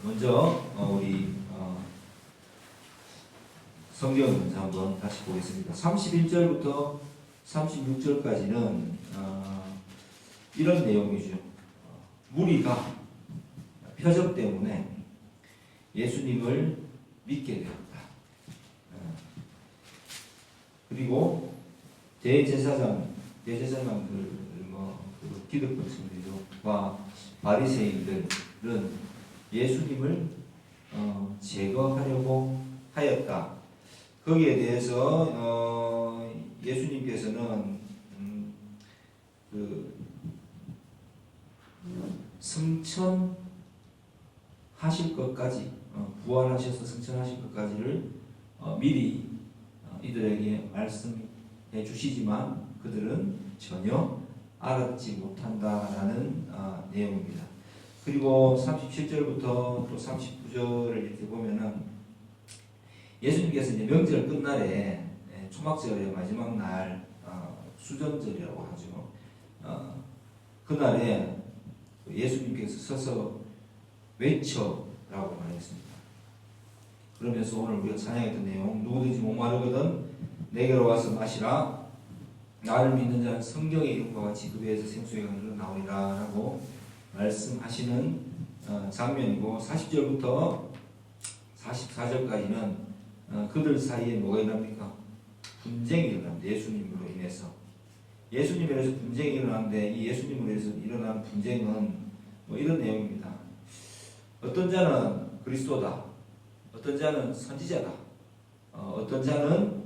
먼저 우리 성경을 먼저 한번 다시 보겠습니다. 31절부터 36절까지는 이런 내용이죠. 무리가 표적 때문에 예수님을 믿게 되었다. 그리고 대제사장들 기득권 성도들과 바리새인들은 예수님을 제거하려고 하였다. 거기에 대해서 예수님께서는 승천하실 것까지 부활하셔서 승천하실 것까지를 미리 이들에게 말씀해 주시지만 그들은 전혀 알아듣지 못한다라는 내용입니다. 그리고 37절부터 또 39절을 이렇게 보면은 예수님께서 이제 명절 끝날에 초막절의 마지막 날 수전절이라고 하죠. 그날에 예수님께서 서서 외쳐라고 말했습니다. 그러면서 오늘 우리가 찬양했던 내용, 누구든지 목마르거든 내게로 와서 마시라. 나를 믿는 자는 성경의 이름과 같이 그 배에서 생수의 강이 흘러나오리라 라고 말씀하시는 장면이고, 40절부터 44절까지는 그들 사이에 뭐가 일어납니까? 분쟁이 일어납니다. 예수님으로 인해서. 예수님으로 인해서 분쟁이 일어나는데, 이 예수님으로 인해서 일어난 분쟁은 뭐 이런 내용입니다. 어떤 자는 그리스도다, 어떤 자는 선지자다, 어떤 자는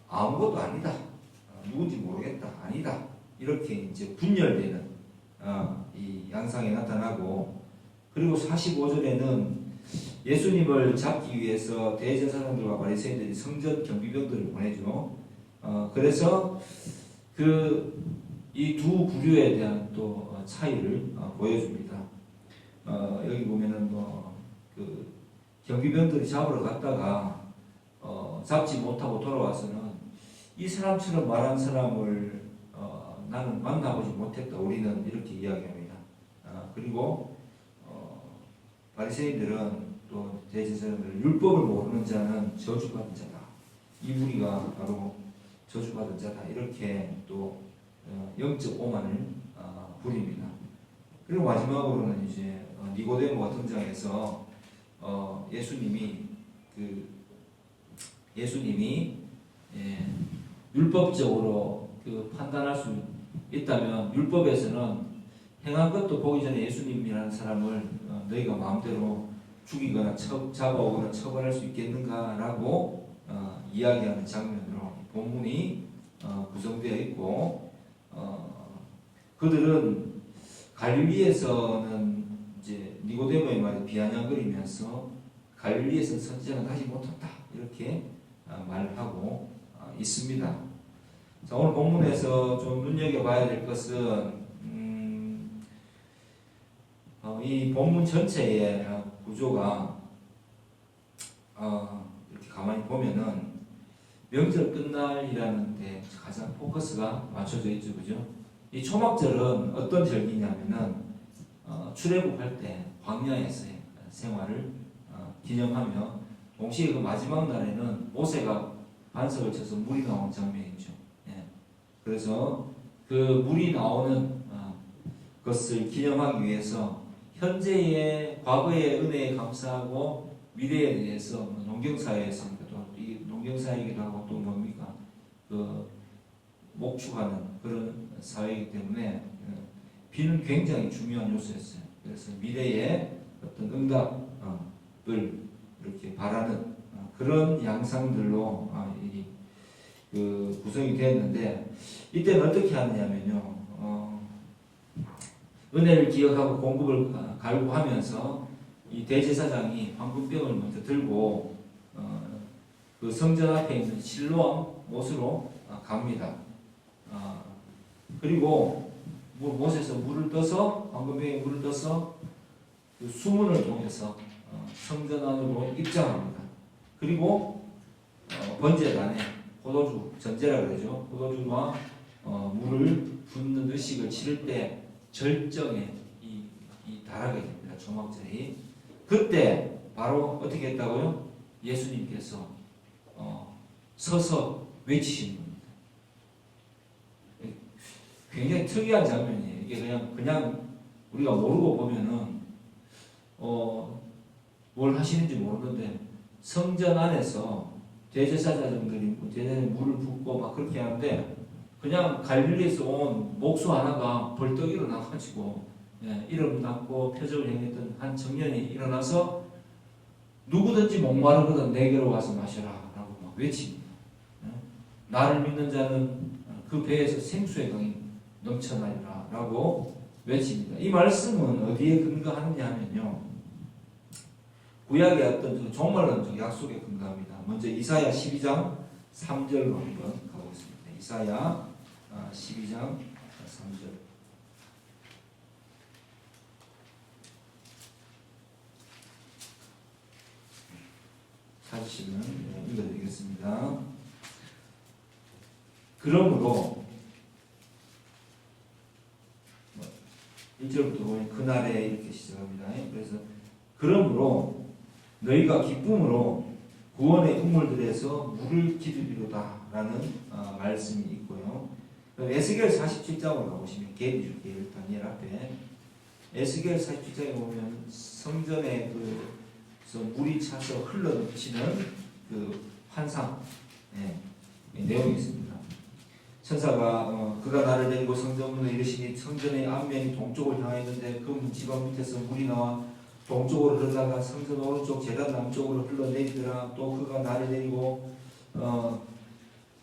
아무것도 아니다, 누군지 모르겠다, 아니다, 이렇게 이제 분열되는 이 양상이 나타나고, 그리고 45절에는 예수님을 잡기 위해서 대제사장들과 바리새인들이 성전 경비병들을 보내죠. 그래서 이 두 부류에 대한 또 차이를 보여줍니다. 여기 보면은 경비병들이 잡으러 갔다가 잡지 못하고 돌아와서는 이 사람처럼 말한 사람을 나는 만나보지 못했다, 우리는 이렇게 이야기합니다. 그리고 바리새인들은 또 대제사장들은 율법을 모르는 자는 저주받은 자다, 이 무리가 바로 저주받은 자다, 이렇게 또 영적 오만을 부립니다. 그리고 마지막으로는 이제 니고데모가 등장해서 예수님이 율법적으로 판단할 수 있다면, 율법에서는 행한 것도 보기 전에 예수님이라는 사람을 너희가 마음대로 죽이거나 잡아오거나 처벌할 수 있겠는가라고 이야기하는 장면으로 본문이 구성되어 있고, 그들은 갈릴리에서는 이제 니고데모의 말에 비아냥거리면서 갈릴리에서는 선지자는 가지 못한다, 이렇게 말하고 있습니다. 자, 오늘 본문에서 좀 눈여겨봐야 될 것은 이 본문 전체의 구조가 이렇게 가만히 보면은 명절 끝날이라는 데 가장 포커스가 맞춰져 있죠, 그죠? 이 초막절은 어떤 절기냐면은 출애굽할 때 광야에서의 생활을 기념하며, 동시에 그 마지막 날에는 모세가 반석을 쳐서 물이 나오는 장면이죠. 예. 그래서 그 물이 나오는 것을 기념하기 위해서 현재의 과거의 은혜에 감사하고 미래에 대해서 농경사회에서 또 이 농경사회이기도 하고 또 뭡니까 목축하는 그런 사회이기 때문에 비는 굉장히 중요한 요소였어요. 그래서 미래의 어떤 응답을 이렇게 바라는 그런 양상들로 구성이 되었는데, 이때는 어떻게 하느냐면요, 은혜를 기억하고 공급을 갈구하면서 이 대제사장이 황금병을 먼저 들고 그 성전 앞에 있는 실로암 못으로 갑니다. 그리고 못에서 물을 떠서, 황금병에 물을 떠서 그 수문을 통해서 성전 안으로 입장합니다. 그리고 번제단에 포도주, 전제라 그러죠. 포도주와 물을 붓는 의식을 치를 때 절정에 달하게 됩니다. 있습니다. 초막절이. 그때 바로 어떻게 했다고요? 예수님께서 서서 외치시는 겁니다. 굉장히 특이한 장면이에요. 이게 그냥 우리가 모르고 보면은 뭘 하시는지 모르는데 성전 안에서 대제사장들이 대전에 물을 붓고 막 그렇게 하는데 그냥 갈릴리에서 온 목수 하나가 벌떡 일어나가지고 이름 닦고 표적을 행했던 한 청년이 일어나서 누구든지 목마르거든 내게로 와서 마셔라 라고 막 외칩니다. 나를 믿는 자는 그 배에서 생수의 강이 넘쳐나리라 라고 외칩니다. 이 말씀은 어디에 근거하느냐 하면요, 구약의 어떤 종말론적 약속에 근거합니다. 먼저 이사야 12장 3절로 한번 가보겠습니다. 이사야 12장 3절. 찾으시면 읽어드리겠습니다. 그러므로 1절부터 보면 그날에 이렇게 시작합니다. 그래서 그러므로 너희가 기쁨으로 구원의 우물들에서 물을 기르리로다 라는 말씀이 있고요. 에스겔 47장으로 가보시면 계리죠. 다니엘 앞에 에스겔 47장에 보면 성전에 그래서 물이 차서 흘러넘치는 그 환상 내용이 있습니다. 천사가 그가 나를 데리고 성전문에 이르시니 성전의 앞면이 동쪽을 향하였는데 그 지방 밑에서 물이 나와 동쪽으로 흘러다가 성전 오른쪽 제단 남쪽으로 흘러내리더라. 또 그가 나를 데리고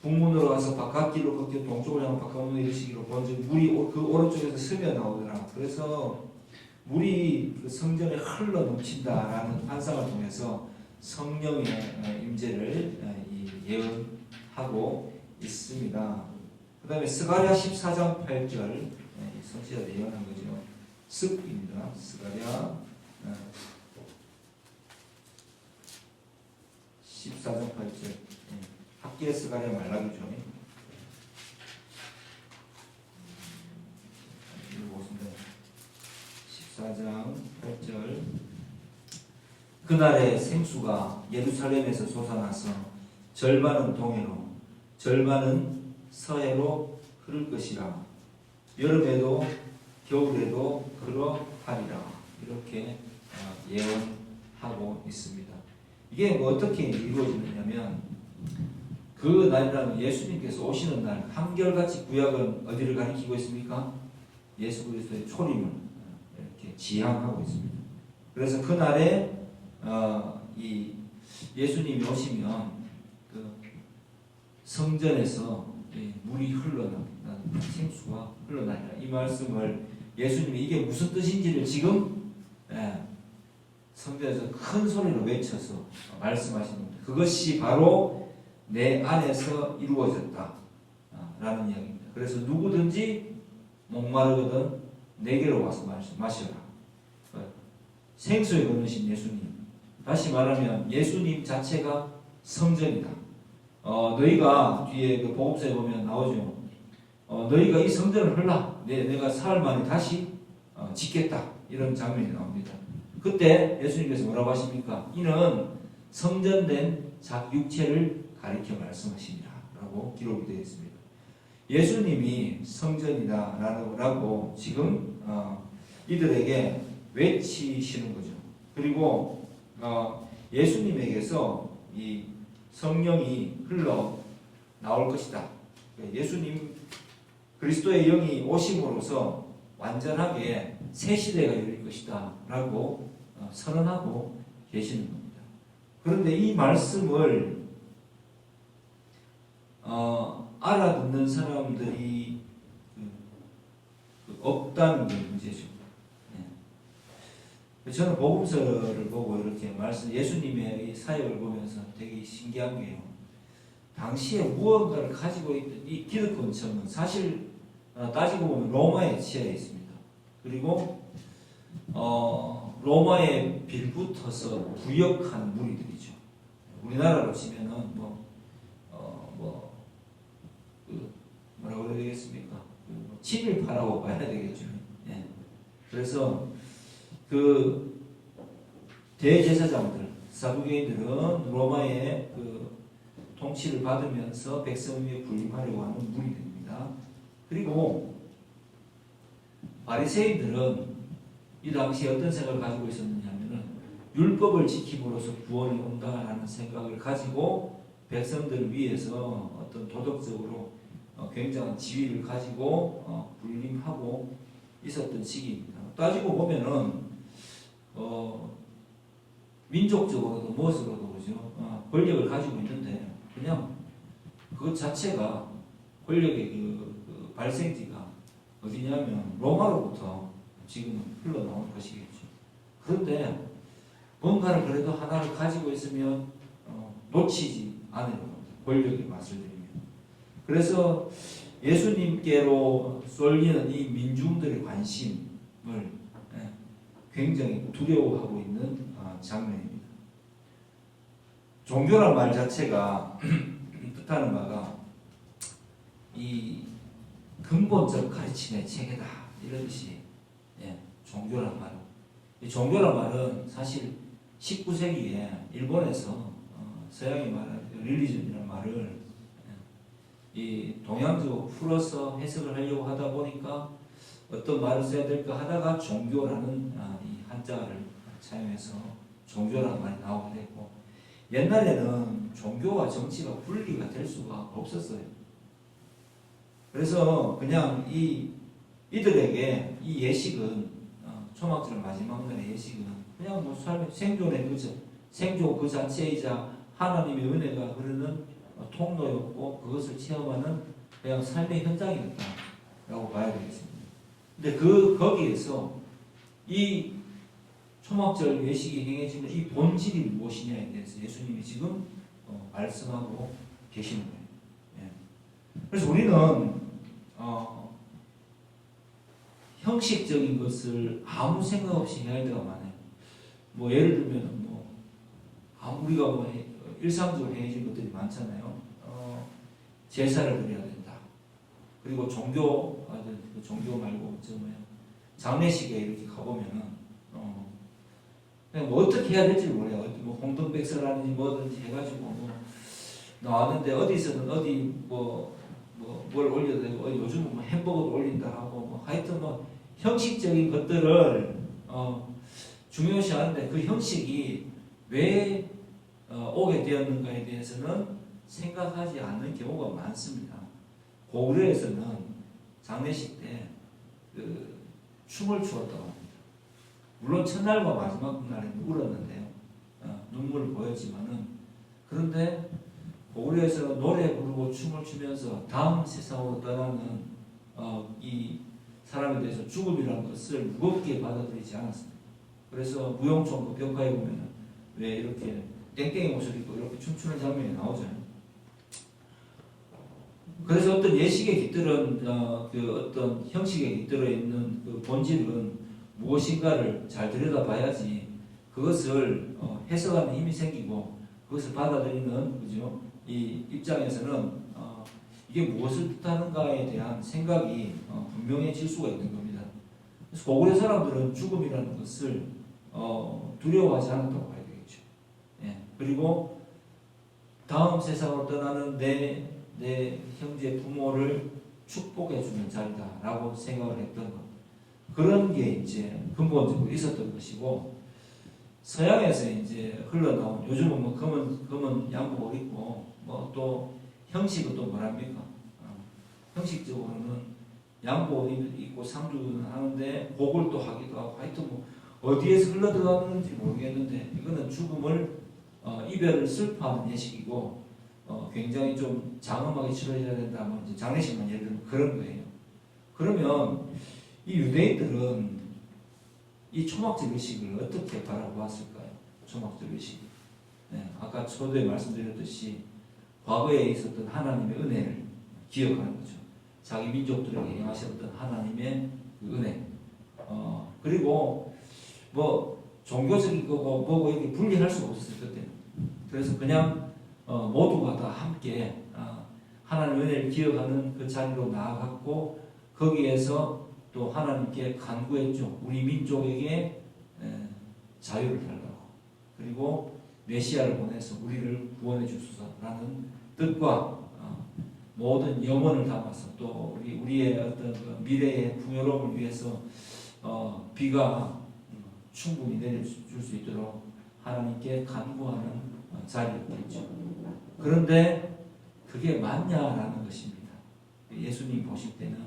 북문으로 가서 바깥길로 걷겨 동쪽을 향한 바깥문에 이르시기로 본즉 물이 그 오른쪽에서 스며 나오더라. 그래서 물이 그 성전에 흘러 넘친다라는 환상을 통해서 성령의 임재를 예언하고 있습니다. 그 다음에 스가랴 14장 8절 성취자들 예언한 거죠. 습입니다. 스가랴 14장 8절 학기의 스가랴 말라기죠. 14장 8절 그날에 생수가 예루살렘에서 솟아나서 절반은 동해로 절반은 서해로 흐를 것이라. 여름에도 겨울에도 그러하리라. 이렇게 예언하고 있습니다. 이게 어떻게 이루어지느냐면 그 날이라는 예수님께서 오시는 날 한결같이 구약은 어디를 가리키고 있습니까? 예수 그리스도의 초림을 이렇게 지향하고 있습니다. 그래서 그 날에 이 예수님이 오시면 그 성전에서 물이 흘러나는 생수가 흘러나니라. 이 말씀을 예수님이 이게 무슨 뜻인지를 지금 성전에서 큰 소리로 외쳐서 말씀하시는 겁니다. 그것이 바로 내 안에서 이루어졌다 라는 이야기입니다. 그래서 누구든지 목마르거든 내게로 와서 마셔라. 생수에 거느신 예수님, 다시 말하면 예수님 자체가 성전이다. 너희가 뒤에 그 복음서에 보면 나오죠. 너희가 이 성전을 흘라 내가 사흘 만에 다시 짓겠다. 이런 장면이 나옵니다. 그때 예수님께서 뭐라고 하십니까? 이는 성전된 육체를 가리켜 말씀하시니라 라고 기록이 되어 있습니다. 예수님이 성전이다 라고 지금 이들에게 외치시는 거죠. 그리고 예수님에게서 이 성령이 흘러 나올 것이다. 예수님 그리스도의 영이 오심으로써 완전하게 새 시대가 열릴 것이다 라고 선언하고 계시는 겁니다. 그런데 이 말씀을 알아듣는 사람들이 없다는 게 문제죠. 저는 복음서를 보고 이렇게 예수님의 사역을 보면서 되게 신기한 게요. 당시에 무언가를 가지고 있던 이 기득권층은 사실 따지고 보면 로마에 치여 있습니다. 그리고 로마에 빌붙어서 부역한 무리들이죠. 우리나라로 치면은 뭐라고 해야 되겠습니까? 친일파라고 봐야 되겠죠. 그래서 그 대제사장들, 사두개인들은 로마의 그 통치를 받으면서 백성 위에 군림하려고 하는 무리들입니다. 그리고 바리새인들은 이 당시에 어떤 생각을 가지고 있었느냐면은 율법을 지킴으로써 구원이 온다라는 생각을 가지고 백성들을 위해서 어떤 도덕적으로 굉장한 지위를 가지고 군림하고 있었던 시기입니다. 따지고 보면은 민족적으로도 무엇으로도 그죠? 권력을 가지고 있는데 그냥 그것 자체가 권력의 그 발생지가 어디냐면 로마로부터 지금은 흘러나온 것이겠죠. 그런데 뭔가를 그래도 하나를 가지고 있으면 놓치지 않으려고 합니다. 권력의 맛을 들이면. 그래서 예수님께로 쏠리는 이 민중들의 관심을 굉장히 두려워하고 있는 장면입니다. 종교란 말 자체가 뜻하는 바가 이 근본적 가르침의 체계다 이런 뜻이 종교란 말은. 이 종교란 말은 사실 19세기에 일본에서 서양이 말하는 릴리전이라는 말을 이 동양적으로 풀어서 해석을 하려고 하다 보니까 어떤 말을 써야 될까 하다가 종교라는 이 한자를 사용해서 종교라는 말이 나오게 됐고, 옛날에는 종교와 정치가 분리가 될 수가 없었어요. 그래서 그냥 이들에게 이 예식은 초막절 마지막 날의 예식은 그냥 뭐 삶의 생존의 생존 그 자체이자 하나님의 은혜가 흐르는 통로였고 그것을 체험하는 그냥 삶의 현장이었다라고 봐야 되겠습니다. 근데 거기에서 이 초막절 예식이 행해지는 이 본질이 무엇이냐에 대해서 예수님이 지금 말씀하고 계시는 거예요. 예. 그래서 우리는 형식적인 것을 아무 생각 없이 해야 할 때가 많아요. 뭐 예를 들면 우리가 일상적으로 행해진 것들이 많잖아요. 제사를 드려야 된다. 그리고 종교 말고 장례식에 이렇게 가보면은 그냥 뭐 어떻게 해야 될지 몰라요. 뭐 홍등백서라든지 뭐든지 해가지고 나왔는데 어디서는 어디 뭘 올려도 되고 요즘은 뭐 햄버거도 올린다 하고 하여튼 형식적인 것들을 중요시하는데 그 형식이 왜 오게 되었는가에 대해서는 생각하지 않는 경우가 많습니다. 고구려에서는 장례식 때 춤을 추었다고 합니다. 물론 첫날과 마지막 날에는 울었는데요. 눈물을 보였지만은 그런데 고구려에서 노래 부르고 춤을 추면서 다음 세상으로 떠나는 이 사람에 대해서 죽음이라는 것을 무겁게 받아들이지 않았습니다. 그래서 무용총그 벽화에 보면 왜 이렇게 땡땡이 옷을 입고 이렇게 춤추는 장면이 나오잖아요. 그래서 어떤 예식에 깃들은 어떤 형식에 깃들어 있는 그 본질은 무엇인가를 잘 들여다봐야지 그것을 해석하는 힘이 생기고 그것을 받아들이는 그죠? 이 입장에서는 이게 무엇을 뜻하는가에 대한 생각이 분명해질 수가 있는 겁니다. 그래서 고구려 사람들은 죽음이라는 것을 두려워하지 않았다고 봐야 되겠죠. 예. 그리고 다음 세상으로 떠나는 내 형제 부모를 축복해주는 자리다라고 생각을 했던 것. 그런 게 이제 근본적으로 있었던 것이고, 서양에서 이제 흘러나온 요즘은 뭐 검은 양복을 입고 또 형식은 또 뭐랍니까? 형식적으로는 양복을 입고 상주는 하는데 복을 또 하기도 하고 하여튼 뭐 어디에서 흘러들어가는지 모르겠는데 이거는 죽음을 이별을 슬퍼하는 예식이고 굉장히 좀 장엄하게 치러져야 된다면 이제 장례식만 예를 들면 그런 거예요. 그러면 이 유대인들은 이 초막절 의식을 어떻게 바라보았을까요? 초막절 의식. 네, 아까 초대에 말씀드렸듯이 과거에 있었던 하나님의 은혜를 기억하는 거죠. 자기 민족들에게 행하셨던 하나님의 그 은혜. 그리고 뭐 종교적인 거고 뭐고 이렇게 분리할 수가 없었어요 그때는. 그래서 그냥 모두가 다 함께 하나님의 은혜를 기억하는 그 자리로 나아갔고 거기에서 또 하나님께 간구했죠. 우리 민족에게 자유를 달라고, 그리고 메시아를 보내서 우리를 구원해 주소서라는 뜻과 모든 영혼을 담아서 또 우리의 어떤 미래의 풍요로움을 위해서 비가 충분히 내려줄 수 있도록 하나님께 간구하는 자리였겠죠. 그런데 그게 맞냐라는 것입니다. 예수님 보실 때는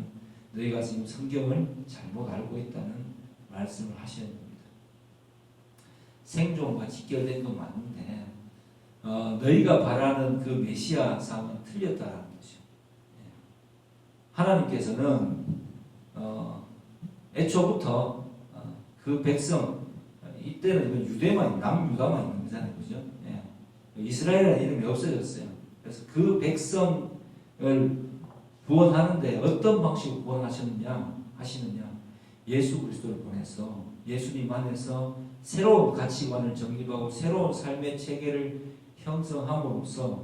너희가 지금 성경을 잘못 알고 있다는 말씀을 하셔야 됩니다. 생존과 직결된 건 맞는데 너희가 바라는 그 메시아상은 틀렸다라는 거죠. 하나님께서는 애초부터 그 백성, 이때는 유대만, 남유다만 있는 거잖아요, 그죠? 이스라엘이라는 이름이 없어졌어요. 그래서 그 백성을 구원하는데 어떤 방식으로 구원하시느냐 예수 그리스도를 보내서 예수님 안에서 새로운 가치관을 정립하고 새로운 삶의 체계를 형성함으로써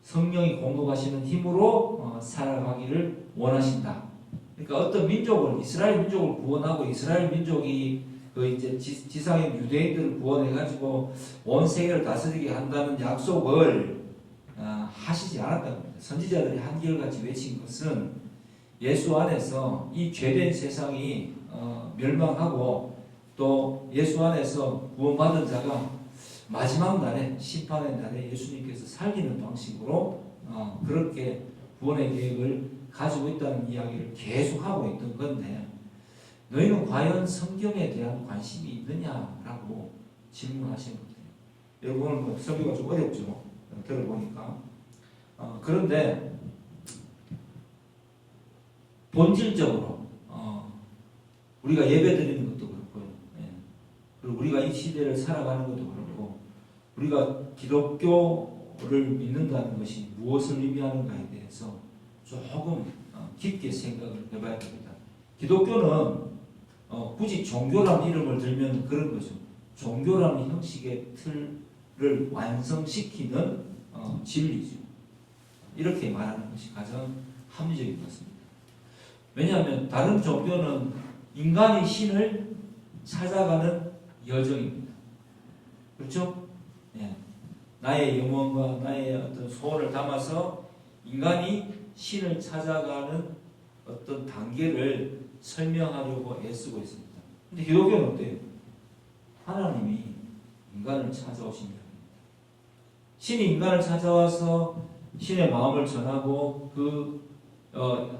성령이 공급하시는 힘으로 살아가기를 원하신다. 그러니까 어떤 민족을, 이스라엘 민족을 구원하고 이스라엘 민족이 그 이제 지상의 유대인들을 구원해가지고 온 세계를 다스리게 한다는 약속을 하시지 않았다는 겁니다. 선지자들이 한결같이 외친 것은 예수 안에서 이 죄된 세상이 멸망하고 또 예수 안에서 구원받은 자가 마지막 날에, 심판의 날에 예수님께서 살리는 방식으로 그렇게 구원의 계획을 가지고 있다는 이야기를 계속하고 있던 건데, 너희는 과연 성경에 대한 관심이 있느냐라고 질문하시는 거예요. 여러분 오늘 설교가 좀 어렵죠, 들어보니까. 그런데 본질적으로 우리가 예배드리는 것도 그렇고요. 그리고 우리가 이 시대를 살아가는 것도 그렇고, 우리가 기독교를 믿는다는 것이 무엇을 의미하는가에 대해서 조금 깊게 생각을 해봐야 됩니다. 기독교는 굳이 종교라는 이름을 들면 그런 거죠. 종교라는 형식의 틀을 완성시키는 진리죠. 이렇게 말하는 것이 가장 합리적인 것 같습니다. 왜냐하면 다른 종교는 인간이 신을 찾아가는 여정입니다. 그렇죠? 나의 영혼과 나의 어떤 소원을 담아서 인간이 신을 찾아가는 어떤 단계를 설명하려고 애쓰고 있습니다. 근데 기독교는 어때요? 하나님이 인간을 찾아오신 겁니다. 신이 인간을 찾아와서 신의 마음을 전하고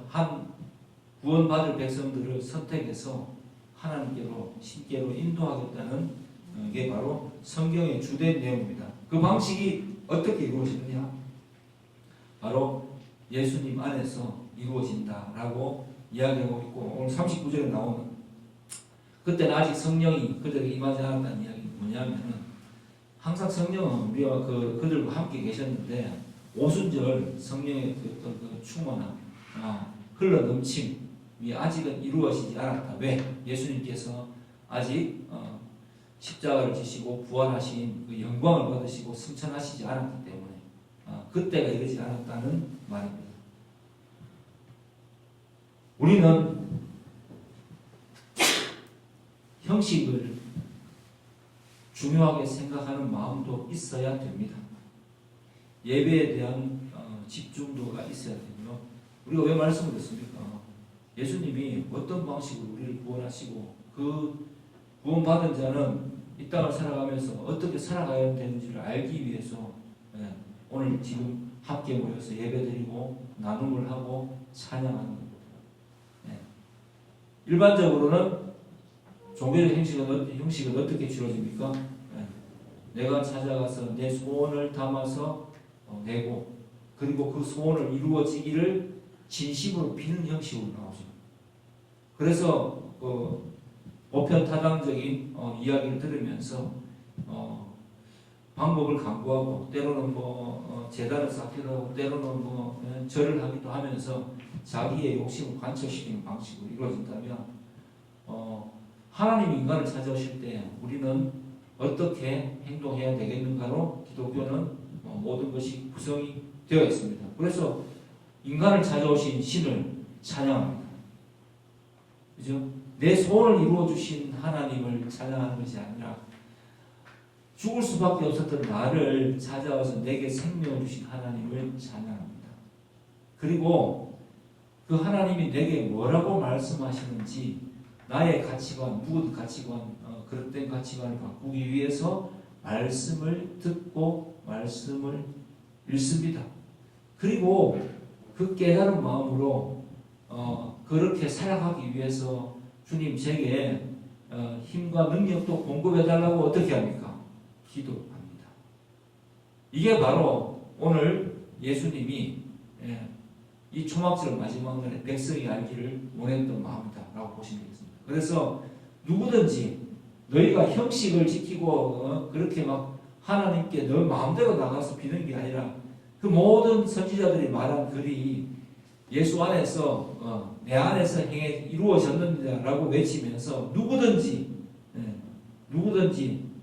한 구원받을 백성들을 선택해서 하나님께로, 신께로 인도하겠다는 게 바로 성경의 주된 내용입니다. 그 방식이 어떻게 이루어지느냐? 바로 예수님 안에서 이루어진다라고 이야기하고 있고, 오늘 39절에 나오는, 그때는 아직 성령이 그들에게 임하지 않았다는 이야기는 뭐냐면은, 항상 성령은 우리와 그들과 함께 계셨는데 오순절 성령의 그 충만함, 흘러넘침이 아직은 이루어지지 않았다. 왜? 예수님께서 아직 십자가를 지시고 부활하신 그 영광을 받으시고 승천하시지 않았기 때문에 그때가 이르지 않았다는 말입니다. 우리는 형식을 중요하게 생각하는 마음도 있어야 됩니다. 예배에 대한 집중도가 있어야 되고요. 우리가 왜 말씀을 듣습니까? 예수님이 어떤 방식으로 우리를 구원하시고 그 구원받은 자는 이 땅을 살아가면서 어떻게 살아가야 되는지를 알기 위해서 오늘 지금 함께 모여서 예배드리고 나눔을 하고 찬양하는 겁니다. 일반적으로는 종교적 형식은 어떻게 치러집니까? 내가 찾아가서 내 소원을 담아서 내고, 그리고 그 소원을 이루어지기를 진심으로 비는 형식으로 나오죠. 그래서 보편타당적인 이야기를 들으면서 방법을 강구하고, 때로는 제단을 쌓기도 하고, 때로는 절을 하기도 하면서 자기의 욕심을 관철시키는 방식으로 이루어진다면, 하나님이 인간을 찾아오실 때 우리는 어떻게 행동해야 되겠는가로 기독교는 모든 것이 구성이 되어 있습니다. 그래서 인간을 찾아오신 신을 찬양합니다. 그죠? 내 소원을 이루어 주신 하나님을 찬양하는 것이 아니라 죽을 수밖에 없었던 나를 찾아와서 내게 생명을 주신 하나님을 찬양합니다. 그리고 그 하나님이 내게 뭐라고 말씀하시는지 나의 가치관, 묵은 가치관, 그릇된 가치관을 바꾸기 위해서 말씀을 듣고 말씀을 읽습니다. 그리고 그 깨달은 마음으로 그렇게 살아가기 위해서 주님 제게 힘과 능력도 공급해달라고 어떻게 합니까? 기도합니다. 이게 바로 오늘 예수님이 이 초막절 마지막 날에 백성이 알기를 원했던 마음이다라고 보시면 되겠습니다. 그래서 누구든지 너희가 형식을 지키고 그렇게 막 하나님께 너 마음대로 나가서 비는 게 아니라 그 모든 선지자들이 말한 글이 예수 안에서 내 안에서 이루어졌느니라고 외치면서 누구든지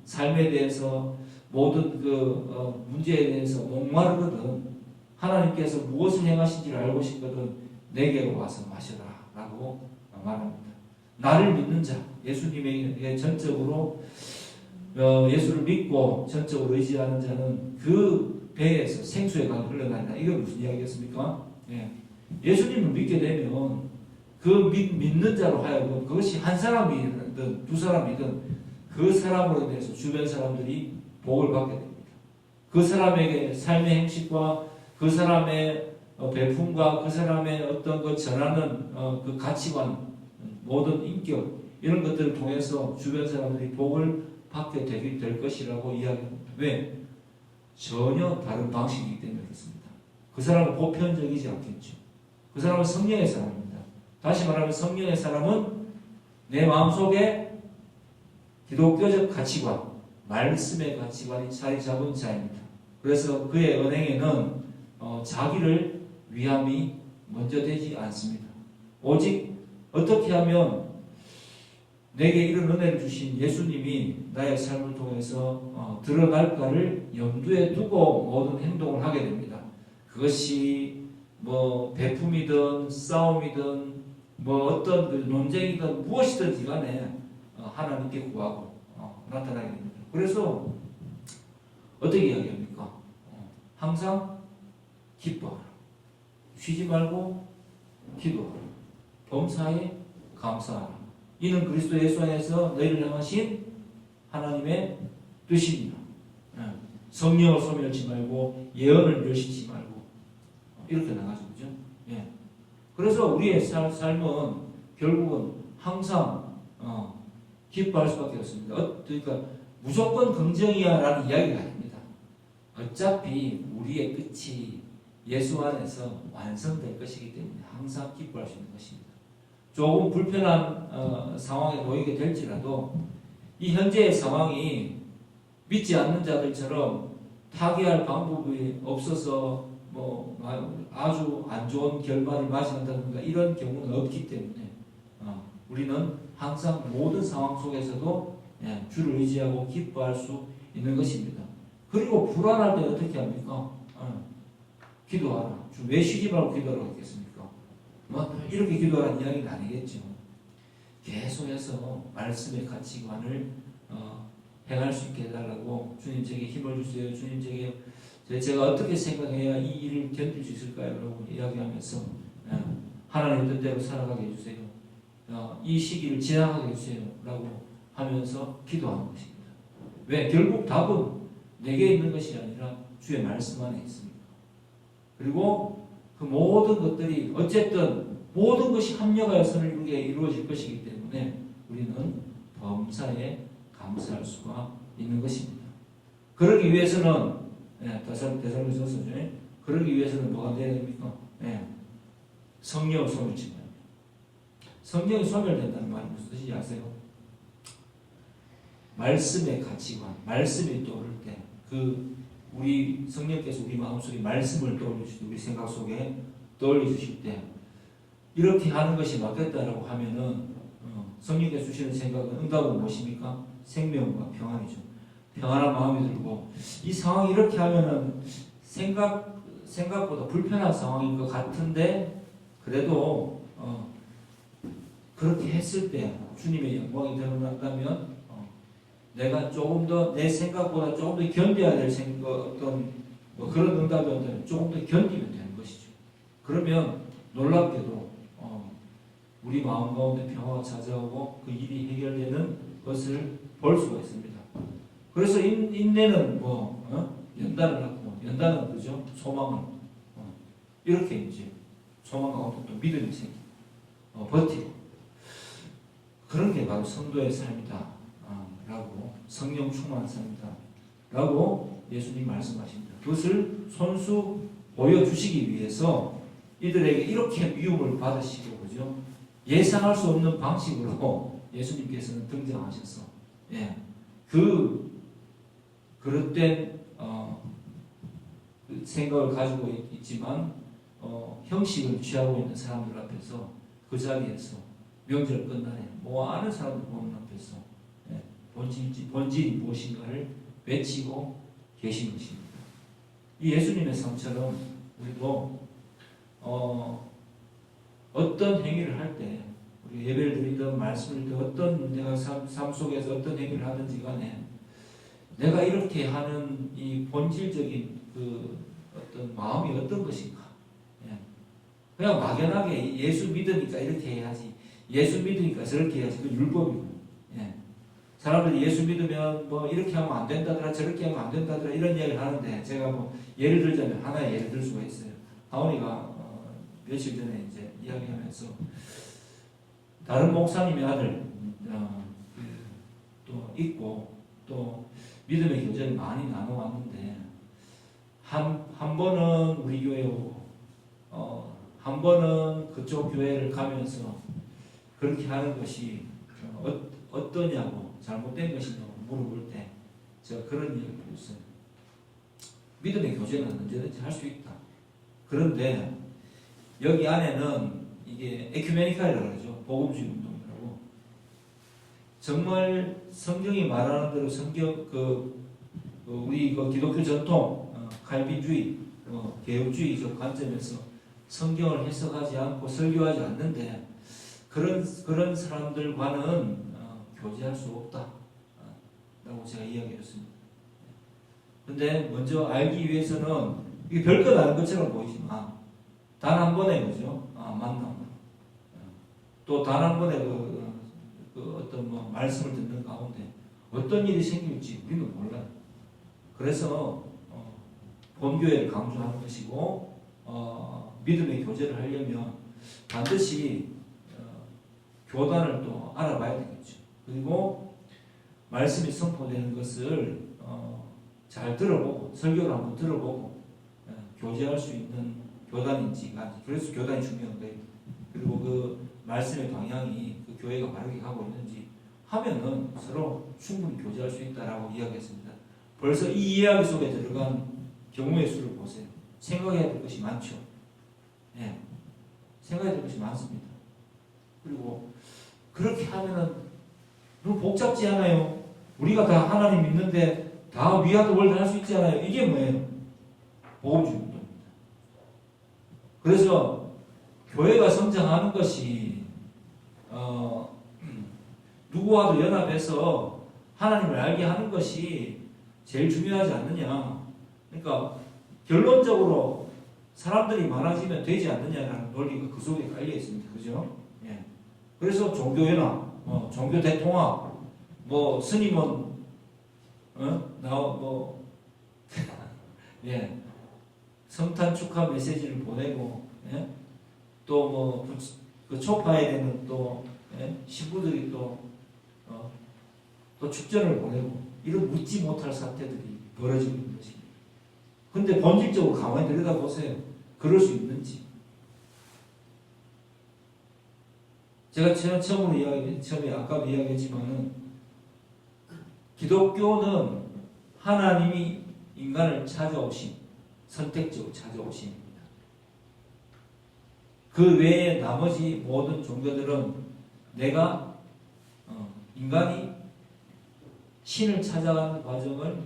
삶에 대해서 모든 그 문제에 대해서 목마르거든 하나님께서 무엇을 행하신지를 알고 싶거든 내게로 와서 마셔라 라고 말합니다. 나를 믿는 자, 예수님에게 전적으로 예수를 믿고 전적으로 의지하는 자는 그 배에서 생수의 강이 흘러나린다. 이게 무슨 이야기겠습니까? 예수님을 믿게 되면 그 믿는 자로 하여금 그것이 한 사람이든 두 사람이든 그 사람으로 인해서 주변 사람들이 복을 받게 됩니다. 그 사람에게 삶의 행식과 그 사람의 배품과 그 사람의 어떤 그 전하는 그 가치관, 모든 인격 이런 것들을 통해서 주변 사람들이 복을 받게 될 것이라고 이야기합니다. 왜? 전혀 다른 방식이기 때문에 그렇습니다. 그 사람은 보편적이지 않겠죠. 그 사람은 성령의 사람입니다. 다시 말하면 성령의 사람은 내 마음속에 기독교적 가치관, 말씀의 가치관이 자리 잡은 자입니다. 그래서 그의 언행에는 자기를 위함이 먼저 되지 않습니다. 오직 어떻게 하면 내게 이런 은혜를 주신 예수님이 나의 삶을 통해서 드러날까를 염두에 두고 모든 행동을 하게 됩니다. 그것이 뭐 배품이든 싸움이든 뭐 어떤 그 논쟁이든 무엇이든지 간에 하나님께 구하고 나타나게 됩니다. 그래서 어떻게 이야기합니까? 항상 기뻐하라. 쉬지 말고 기도하라. 범사에 감사하라. 이는 그리스도 예수 안에서 너희를 향하신 하나님의 뜻입니다. 성령을 소멸치 말고 예언을 멸시치 말고 이렇게 나가죠. 그죠? 그래서 우리의 삶은 결국은 항상 기뻐할 수밖에 없습니다. 그러니까 무조건 긍정이야 라는 이야기가 아닙니다. 어차피 우리의 끝이 예수 안에서 완성될 것이기 때문에 항상 기뻐할 수 있는 것입니다. 조금 불편한 상황에 놓이게 될지라도 이 현재의 상황이 믿지 않는 자들처럼 타개할 방법이 없어서 뭐 아주 안 좋은 결말을 맞이한다든가 이런 경우는 없기 때문에 우리는 항상 모든 상황 속에서도 주를 의지하고 기뻐할 수 있는 것입니다. 그리고 불안할 때 어떻게 합니까? 기도하라. 왜 쉬지 말고 기도하라고 했겠습니까? 이렇게 기도하라는 이야기는 아니겠죠. 계속해서 말씀의 가치관을 행할 수 있게 해달라고 주님 제게 힘을 주세요. 주님 제가 어떻게 생각해야 이 일을 견딜 수 있을까요? 라고 이야기하면서 하나님 뜻대로 살아가게 해주세요. 이 시기를 지나가게 해주세요. 라고 하면서 기도하는 것입니다. 왜? 결국 답은 내게 있는 것이 아니라 주의 말씀 안에 있습니다. 그리고 그 모든 것들이 어쨌든 모든 것이 합력하여 선을 이루게 이루어질 것이기 때문에 우리는 범사에 감사할 수가 있는 것입니다. 그러기 위해서는 대살로니가서죠. 그러기 위해서는 뭐가 되어야 됩니까? 성령을 소멸치 말아요. 성령이 소멸된다는 말이 무슨 뜻인지 아세요? 말씀의 가치관, 말씀이 떠오를 때 우리 성령께서 우리 마음속에 말씀을 떠올려 주실 때, 우리 생각 속에 떠올려 주실 때 이렇게 하는 것이 맞겠다라고 하면은 성령께서 주시는 생각은 응답은 무엇입니까? 생명과 평안이죠. 평안한 마음이 들고 이 상황이 이렇게 하면은 생각보다 불편한 상황인 것 같은데 그래도 그렇게 했을 때 주님의 영광이 드러난다면 내가 조금 더 내 생각보다 조금 더 견뎌야 될 생각, 어떤 뭐 그런 응답이 온다면 조금 더 견디면 되는 것이죠. 그러면 놀랍게도 우리 마음 가운데 평화가 찾아오고 그 일이 해결되는 것을 볼 수가 있습니다. 그래서 인내는 연단을 갖고, 연단은 그죠? 소망은 이렇게 이제 소망 가운데 또 믿음이 생기고 버티고, 그런 게 바로 성도의 삶이다 라고, 성령 충만한 삶이다 라고 예수님 말씀하십니다. 그것을 손수 보여주시기 위해서 이들에게 이렇게 미움을 받으시고, 그죠? 예상할 수 없는 방식으로 예수님께서는 등장하셔서, 그릇된 생각을 가지고 있지만 형식을 취하고 있는 사람들 앞에서, 그 자리에서 명절 끝날에 아는 사람들 보는 앞에서 본질이 무엇인가를 외치고 계신 것입니다. 이 예수님의 삶처럼 우리도 어떤 행위를 할 때, 우리 예배를 드리든 말씀을 드리든 어떤 내가 삶 속에서 어떤 행위를 하든지 간에 내가 이렇게 하는 이 본질적인 그 어떤 마음이 어떤 것인가. 그냥 막연하게 예수 믿으니까 이렇게 해야지, 예수 믿으니까 저렇게 해야지, 그 율법이고. 사람들이 예수 믿으면 이렇게 하면 안 된다더라, 저렇게 하면 안 된다더라, 이런 이야기를 하는데, 제가 예를 들자면 하나의 예를 들 수가 있어요. 하원이가 며칠 전에 이제 이야기하면서 다른 목사님의 아들 또 있고, 또 믿음의 교제를 많이 나눠왔는데, 한 번은 우리 교회 오고 한 번은 그쪽 교회를 가면서 그렇게 하는 것이 어떠냐고, 잘못된 것이냐고 물어볼 때 제가 그런 얘기를 했어요. 믿음의 교제는 언제든지 할 수 있다. 그런데 여기 안에는 이게 에큐메니칼이라고 그러죠. 복음주의 운동이라고. 정말 성경이 말하는 대로 성경 우리 기독교 전통 칼빈주의 개혁주의적 관점에서 성경을 해석하지 않고 설교하지 않는데, 그런 사람들과는 교제할 수 없다 라고 제가 이야기했습니다. 근데 먼저 알기 위해서는 이게 별것 아닌 것처럼 보이지만 단 한 번의 거죠. 만남, 또 단 한 번의 어떤 말씀을 듣는 가운데 어떤 일이 생길지 우리는 몰라요. 그래서 본교회를 강조하는 것이고, 믿음의 교제를 하려면 반드시 교단을 또 알아봐야 되겠죠. 그리고 말씀이 선포되는 것을 잘 들어보고, 설교를 한번 들어보고 교제할 수 있는 교단인지가, 그래서 교단이 중요한 거예요. 그리고 그 말씀의 방향이 그 교회가 바르게 가고 있는지 하면은 서로 충분히 교제할 수 있다라고 이야기했습니다. 벌써 이 이야기 속에 들어간 경우의 수를 보세요. 생각해야 될 것이 많죠. 생각해야 될 것이 많습니다. 그리고 그렇게 하면은 너무 복잡지 않아요? 우리가 다 하나님 믿는데 다 위아더 월드 할 수 있지 않아요? 이게 뭐예요? 복음주의 운동입니다. 그래서 교회가 성장하는 것이 누구와도 연합해서 하나님을 알게 하는 것이 제일 중요하지 않느냐. 그러니까 결론적으로 사람들이 많아지면 되지 않느냐라는 논리가 그 속에 깔려 있습니다. 그죠? 그래서 종교연합, 종교 대통합, 스님은 성탄 축하 메시지를 보내고, 또 그 초파에 되는 또 신부들이 또 축전을 보내고, 이런 묻지 못할 사태들이 벌어지고 있는 것입니다. 근데 본질적으로 가만히 들여다보세요. 그럴 수 있는지. 제가 처음에 아까 이야기했지만은, 기독교는 하나님이 인간을 찾아오신, 선택적으로 찾아오신, 그 외에 나머지 모든 종교들은 내가 인간이 신을 찾아가는 과정을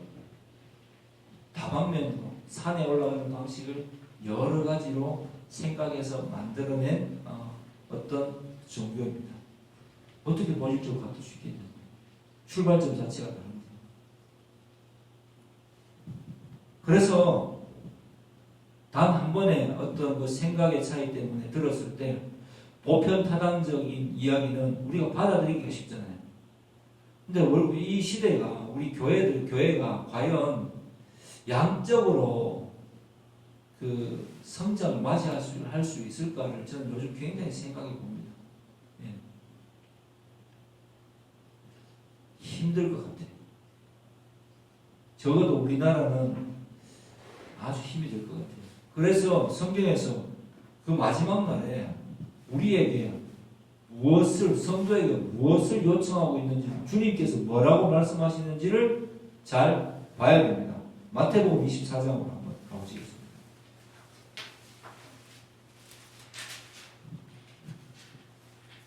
다방면으로, 산에 올라가는 방식을 여러 가지로 생각해서 만들어낸 어떤 종교입니다. 어떻게 본질적으로 같을 수 있겠냐. 출발점 자체가 다릅니다. 그래서 단 한 번의 어떤 그 생각의 차이 때문에 들었을 때 보편타당적인 이야기는 우리가 받아들이기가 쉽잖아요. 근데 이 시대가 우리 교회가 과연 양적으로 그 성장을 맞이할 수 있을까를 저는 요즘 굉장히 생각해 봅니다. 예. 힘들 것 같아요. 적어도 우리나라는 아주 힘이 들 것 같아요. 그래서 성경에서 그 마지막 날에 우리에게 성도에게 무엇을 요청하고 있는지, 주님께서 뭐라고 말씀하시는지를 잘 봐야 됩니다. 마태복음 24장으로 한번 가보시겠습니다.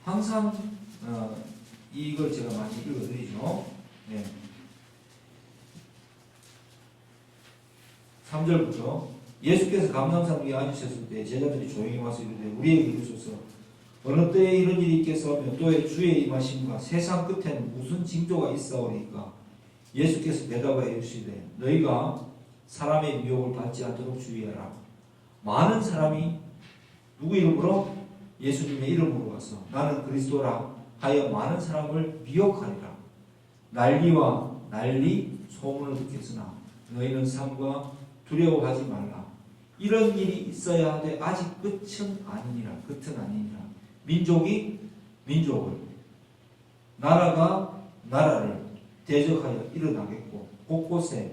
항상 이걸 제가 많이 읽어드리죠. 네. 3절부터 예수께서 감람산 위에 앉으셨을 때 제자들이 조용히 와서 이르되 우리에게 이르소서 어느 때에 이런 일이 있겠사오며 또의 주의 임하심과 세상 끝에는 무슨 징조가 있사오리까. 예수께서 대답하여 이르시되 너희가 사람의 미혹을 받지 않도록 주의하라. 많은 사람이 누구 이름으로? 예수님의 이름으로 와서 나는 그리스도라 하여 많은 사람을 미혹하리라. 난리 소문을 듣겠으나 너희는 삼가 두려워하지 말라. 이런 일이 있어야 하되 아직 끝은 아니니라. 민족을 나라가 나라를 대적하여 일어나겠고 곳곳에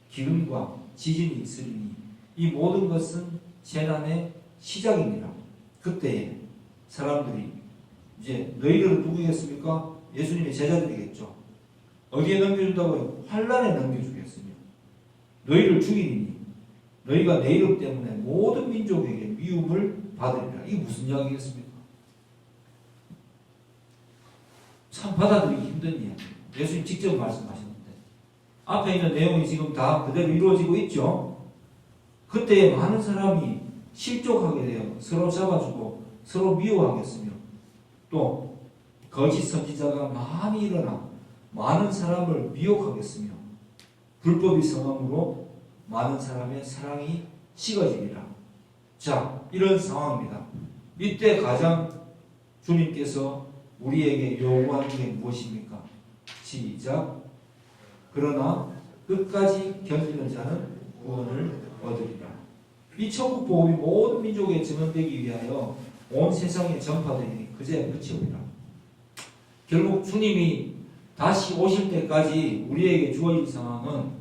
기근과 지진이 있으리니 이 모든 것은 재난의 시작이니라. 그때에 사람들이 이제 너희들은 누구겠습니까? 예수님의 제자들이겠죠. 어디에 넘겨준다고요? 환란에 넘겨주겠으며 너희를 죽이리니 너희가 내 이름 때문에 모든 민족에게 미움을 받으리라. 이게 무슨 이야기겠습니까? 참 받아들이기 힘든 이야기예요. 예수님 직접 말씀하셨는데 앞에 있는 내용이 지금 다 그대로 이루어지고 있죠. 그때 많은 사람이 실족하게 되어 서로 잡아주고 서로 미워하겠으며 또 거짓 선지자가 많이 일어나 많은 사람을 미혹하겠으며 불법이 성함으로 많은 사람의 사랑이 식어지리라. 자, 이런 상황입니다. 이때 가장 주님께서 우리에게 요구하는 게 무엇입니까? 시작. 그러나 끝까지 견디는 자는 구원을 얻으리라. 이 천국 복음이 모든 민족에 증언되기 위하여 온 세상에 전파되니 그제야 끝이 오리라. 결국 주님이 다시 오실 때까지 우리에게 주어질 상황은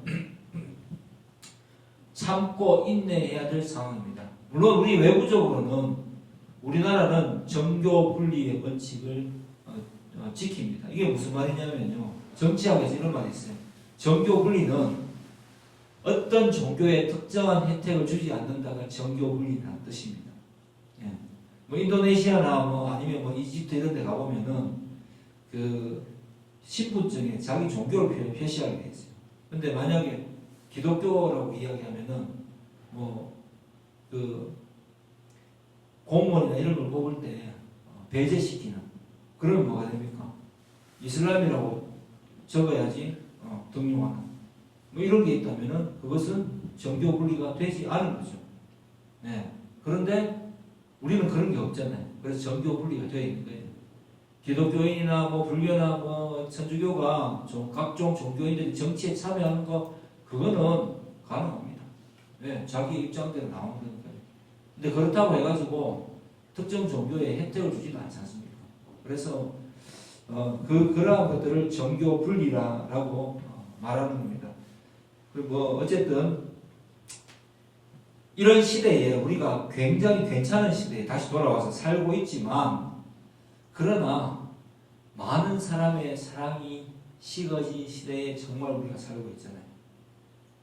참고 인내해야 될 상황입니다. 물론 우리 외부적으로는 우리나라는 정교 분리의 원칙을 지킵니다. 이게 무슨 말이냐면요. 정치학에서 이런 말이 있어요. 정교 분리는 어떤 종교에 특정한 혜택을 주지 않는다가 정교 분리라는 뜻입니다. 예. 뭐 인도네시아나 뭐 아니면 뭐 이집트 이런 데 가보면은 그 신분증에 자기 종교를 표시하게 돼 있어요. 근데 만약에 기독교라고 이야기하면은 뭐 그 공무원이나 이런 걸 뽑을 때 배제시키는 그러면 뭐가 됩니까? 이슬람이라고 적어야지 등록하는 뭐 이런 게 있다면은 그것은 정교 분리가 되지 않은 거죠. 네. 그런데 우리는 그런 게 없잖아요. 그래서 정교 분리가 되어 있는 거예요. 기독교인이나 뭐 불교나 뭐 천주교가 좀 각종 종교인들이 정치에 참여하는 거 그거는 가능합니다. 네, 자기 입장대로 나오는 거니까요. 근데 그렇다고 해가지고 특정 종교에 혜택을 주지는 않지 않습니까? 그래서 그러한 것들을 정교 분리라고 말하는 겁니다. 그리고 뭐 어쨌든 이런 시대에 우리가 굉장히 괜찮은 시대에 다시 돌아와서 살고 있지만 그러나 많은 사람의 사랑이 식어진 시대에 정말 우리가 살고 있잖아요.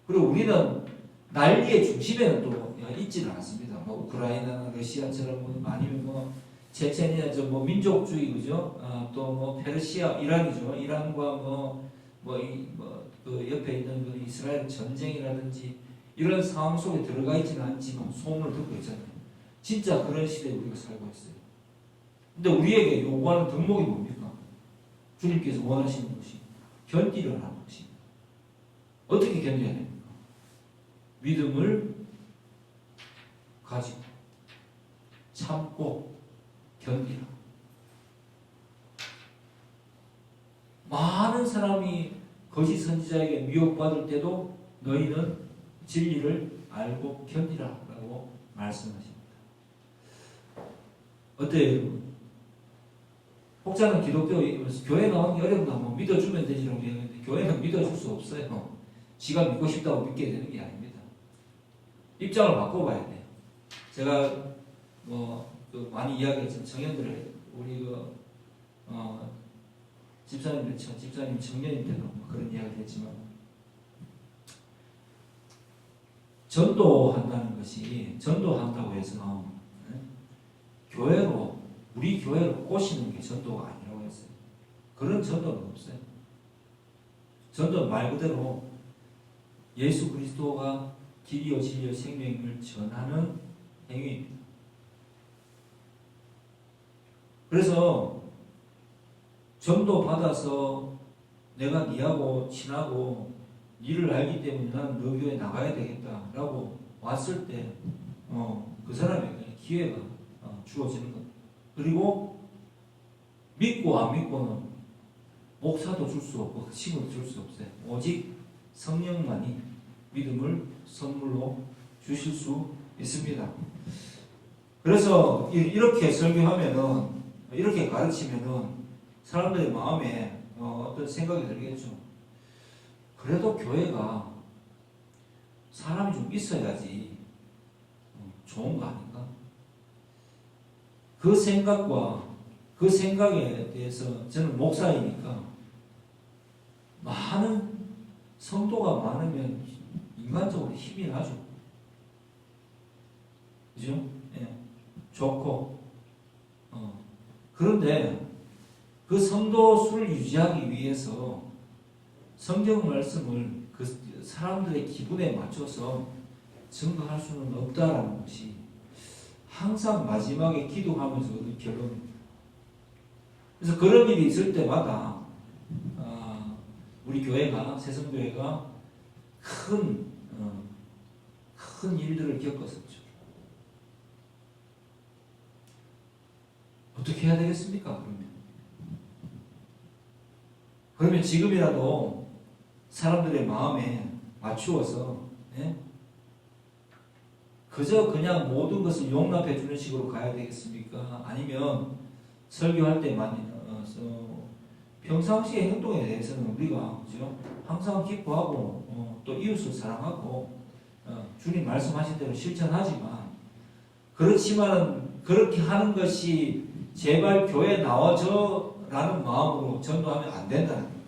그리고 우리는 난리의 중심에는 또 있지는 않습니다. 뭐 우크라이나나 러시아처럼 뭐 아니면 뭐 체체니아 뭐 민족주의 그죠? 또 뭐 페르시아 이란이죠. 이란과 그 옆에 있는 그 이스라엘 전쟁이라든지 이런 상황 속에 들어가 있지는 않지만 소문을 듣고 있잖아요. 진짜 그런 시대에 우리가 살고 있어요. 근데 우리에게 요구하는 덕목이 뭡니까? 주님께서 원하시는 것이 견디라는 것입니다. 어떻게 견뎌야 됩니까? 믿음을 가지고 참고 견디라. 많은 사람이 거짓 선지자에게 미혹받을 때도 너희는 진리를 알고 견디라라고 말씀하십니다. 어때요, 여러분? 혹자는 기독교 교회 나오는 게 어렵다, 뭐 믿어주면 되지라고 얘기하는데 교회는 믿어줄 수 없어요. 지가 믿고 싶다고 믿게 되는 게 아닙니다. 입장을 바꿔봐야 돼요. 제가 많이 이야기했지만 청년들의 우리 집사님 청년일 때도 그런 이야기를 했지만 전도한다는 것이 전도한다고 해서 교회로 우리 교회로 꼬시는 게 전도가 아니라고 했어요. 그런 전도는 없어요. 전도는 말 그대로 예수 그리스도가 길이요 진리요 생명을 전하는 행위입니다. 그래서 전도 받아서 내가 니하고 친하고 니를 알기 때문에 나는 너 교회 나가야 되겠다라고 왔을 때 그 사람에게 기회가 주어지는 겁니다. 그리고 믿고 안 믿고는 목사도 줄 수 없고 친구도 줄 수 없어요. 오직 성령만이 믿음을 선물로 주실 수 있습니다. 그래서 이렇게 설교하면은 이렇게 가르치면은 사람들의 마음에 어떤 생각이 들겠죠. 그래도 교회가 사람이 좀 있어야지 좋은 거 아닌가? 그 생각과 그 생각에 대해서 저는 목사이니까 많은 성도가 많으면 인간적으로 힘이 나죠. 그죠? 예. 좋고. 그런데 그 성도 수를 유지하기 위해서 성경 말씀을 그 사람들의 기분에 맞춰서 증거할 수는 없다라는 것이 항상 마지막에 기도하면서 얻은 결론입니다. 그래서 그런 일이 있을 때마다 우리 교회가 새성교회가 큰 일들을 겪었었죠. 어떻게 해야 되겠습니까? 그러면 지금이라도 사람들의 마음에 맞추어서 그저 그냥 모든 것을 용납해 주는 식으로 가야 되겠습니까? 아니면 설교할 때만 평상시의 행동에 대해서는 우리가 그죠? 항상 기뻐하고 또 이웃을 사랑하고 주님 말씀하신 대로 실천하지만 그렇지만은 그렇게 하는 것이 제발 교회 나와줘라는 마음으로 전도하면 안 된다는 겁니다.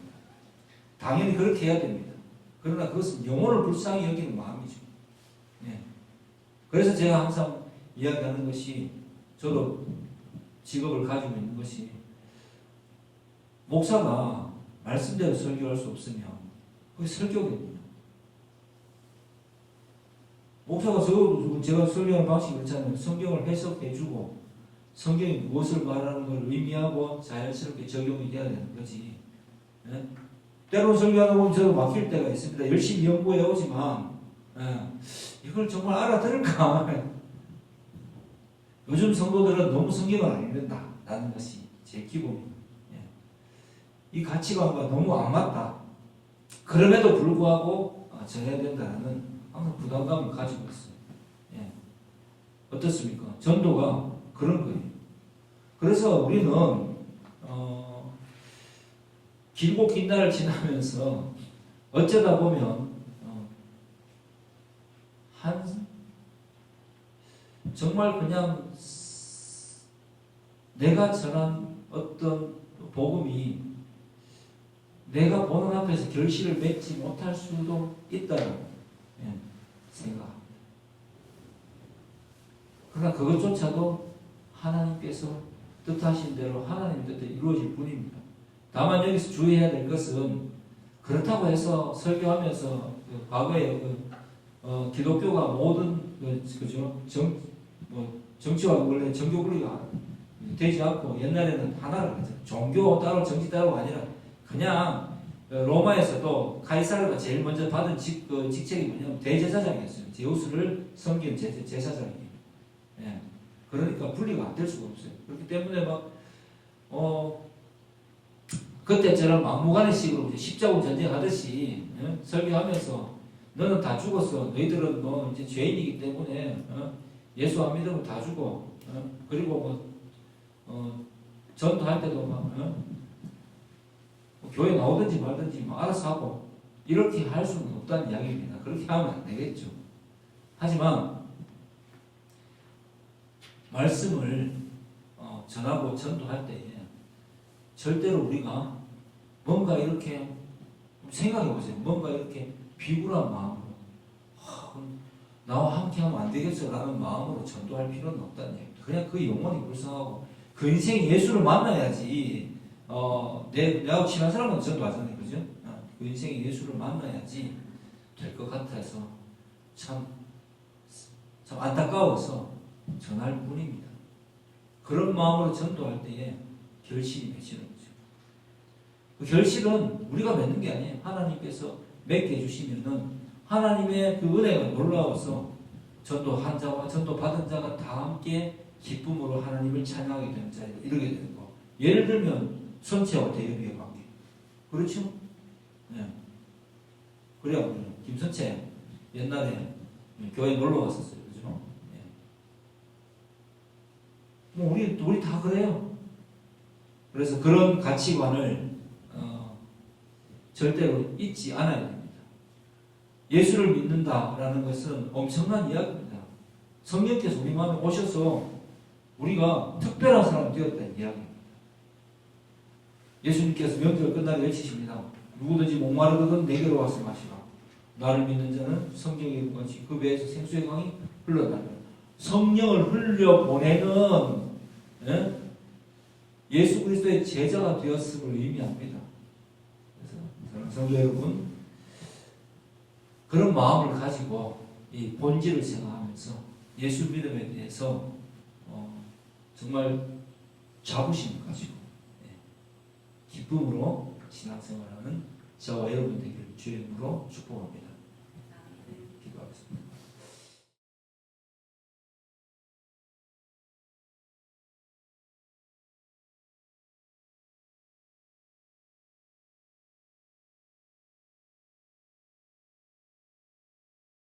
당연히 그렇게 해야 됩니다. 그러나 그것은 영혼을 불쌍히 여기는 마음이죠. 네. 그래서 제가 항상 이야기하는 것이 저도 직업을 가지고 있는 것이 목사가 말씀대로 설교할 수 없으면 그게 설교입니다. 목사가 제가 설교하는 방식이 그렇잖아요. 성경을 해석해주고 성경이 무엇을 말하는 걸 의미하고 자연스럽게 적용이 돼야 되는 거지. 네? 때로는 설교하다 보면 저도 막힐 때가 있습니다. 열심히 연구해 오지만 이걸 정말 알아들을까? 요즘 성도들은 너무 성경을 안 읽는다라는 것이 제 기본입니다. 이 가치관과 너무 안 맞다. 그럼에도 불구하고 전해야 된다는 항상 부담감을 가지고 있어요. 예. 어떻습니까? 전도가 그런 거예요. 그래서 우리는 길고 긴 날을 지나면서 어쩌다 보면 정말 그냥 내가 전한 어떤 복음이 내가 보는 앞에서 결실을 맺지 못할 수도 있다고 생각합니다. 그러나 그것조차도 하나님께서 뜻하신 대로 하나님 뜻대로 이루어질 뿐입니다. 다만 여기서 주의해야 될 것은 그렇다고 해서 설교하면서 과거에 기독교가 모든 그죠 정치와 원래 정교 분리가 되지 않고 옛날에는 하나를 하죠. 종교 따로 정치 따로가 아니라 그냥 로마에서도 카이사르가 제일 먼저 받은 직책이 뭐냐면 대제사장이었어요. 제우스를 섬기는 제사장이에요. 예. 그러니까 분리가 안 될 수가 없어요. 그렇기 때문에 그때처럼 막무가내 식으로 십자군 전쟁하듯이 설교하면서 너는 다 죽었어. 너희들은 이제 죄인이기 때문에 예수 안 믿으면 다 죽어. 그리고 전도할 때도 교회 나오든지 말든지 알아서 하고 이렇게 할 수는 없다는 이야기입니다. 그렇게 하면 안 되겠죠. 하지만 말씀을 전하고 전도할 때에 절대로 우리가 뭔가 이렇게 생각해 보세요. 뭔가 이렇게 비굴한 마음으로 나와 함께 하면 안 되겠어 라는 마음으로 전도할 필요는 없다는 얘기입니다. 그냥 그 영혼이 불쌍하고 그 인생에 예수를 만나야지 내가 친한 사람은 전도하잖아요. 그죠? 그 인생에 예수를 만나야지 될 것 같아서 참 안타까워서 전할 뿐입니다. 그런 마음으로 전도할 때에 결실이 맺히는 거죠. 그 결실은 우리가 맺는 게 아니에요. 하나님께서 맺게 해주시면은 하나님의 그 은혜가 놀라워서 전도한 자와 전도 받은 자가 다 함께 기쁨으로 하나님을 찬양하게 되는 자리가 이르게 되는 거. 예를 들면 선체와 대여비의 관계. 그렇죠? 네. 그래야 김선체 옛날에 교회 놀러 갔었어요. 그죠? 네. 우리 다 그래요. 그래서 그런 가치관을 절대로 잊지 않아야 됩니다. 예수를 믿는다라는 것은 엄청난 이야기입니다. 성령께서 우리 마음에 오셔서 우리가 특별한 사람이 되었다는 이야기입니다. 예수님께서 명절 끝나게 외치십니다. 누구든지 목마르거든 내게로 와서 마시라. 나를 믿는 자는 성경에 이른 것이 그 배에서 생수의 강이 흘러나리라. 성령을 흘려보내는 예수 그리스도의 제자가 되었음을 의미합니다. 그래서 성도 여러분, 그런 마음을 가지고 이 본질을 생각하면서 예수 믿음에 대해서 정말 자부심을 가지고 기쁨으로 신앙생활하는 저와 여러분 되기를 주의 이름으로 축복합니다.